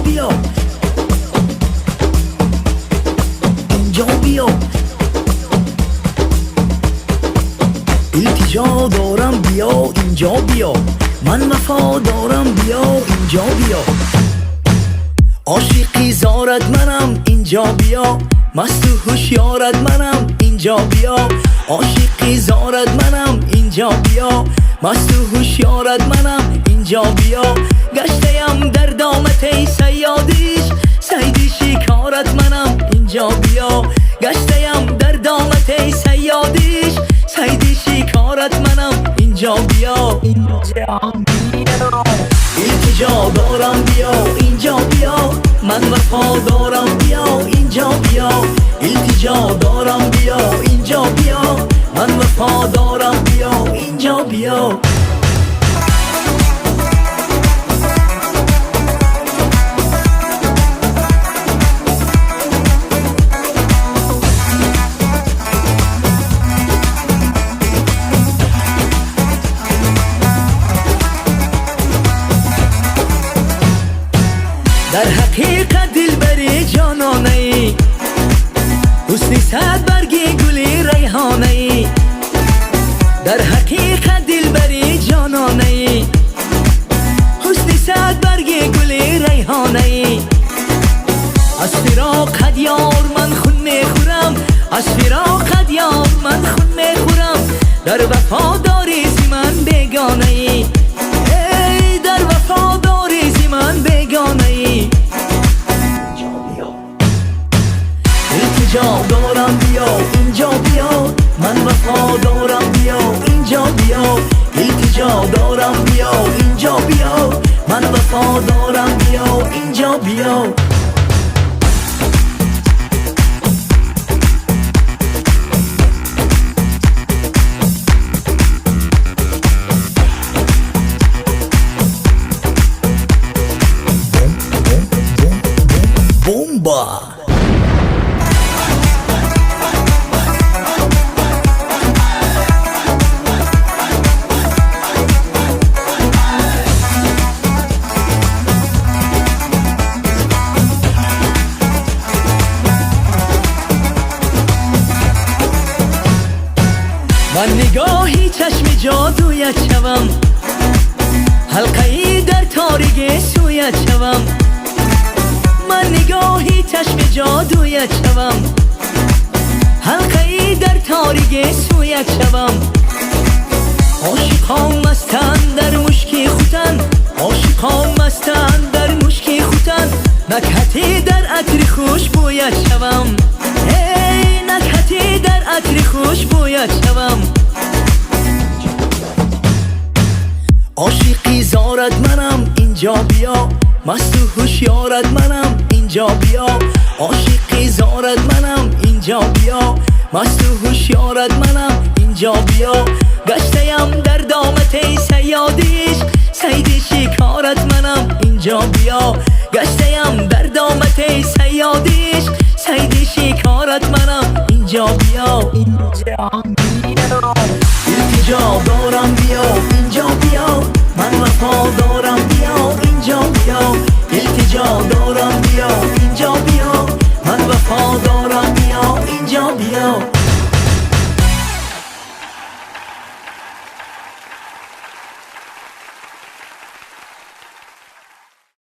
بیا، اینجا بیا، التجا دارم بیا اینجا بیا، من وفا دارم بیا اینجا بیا، عاشقی زارت منم اینجا بیا، مست و هوشیارت منم اینجا بیا، عاشقی زارت منم اینجا بیا، مست و هوشیارت منم اینجا بیا، گشتیم در دامت صیادیش، صید شکارت منم اینجا بیا، گشتیم در دامت صیادیش، صید شکارت منم اینجا بیا، التجا دارم بیا اینجا بیا، من وفا دارم بیا اینجا بیا، التجا دارم بیا اینجا بیا، من وفا دارم بیا اینجا بیا. در حقیقت دلبری جانانه ای، حسنی صد برگی گلی ریحانه ای، در حقیقت دلبری جانانه ای، حسنی صد برگی گلی ریحانه ای، از فراقت یار من خون میخورم، از فراقت یار من خون میخورم، در وفاداری زی من بیگانه ای، ای در وفاداری زی من بیگانه ای، التجا دارم بیا اینجا بیا، من وفا دارم بیا اینجا بیا، التجا دارم بیا اینجا بیا، من وفا دارم بیا اینجا بیا. بومبا من نگاهی چشم جادویت شوم، حلقه‌ای در تاریکی سویت شوم، من نگاهی چشم جادویت شوم، حلقه‌ای در تاریکی سویت شوم، عاشقان مستند در مشکی خوتن، عاشقان مستند در مشکی خوتن، نکهتی در عطر خوش بویت شوم، ای نکهتی در عطر خوش بویت شوم، عاشقی زارت منم اینجا بیا، مست و هوشیارت منم اینجا بیا، عاشقی زارت منم اینجا بیا، مست و هوشیارت منم اینجا بیا، گشتیم در دامت صیادیش، صید شکارت منم اینجا بیا، گشتیم در دامت صیادیش، صید شکارت منم اینجا بیا، التجا دارم بیا اینجا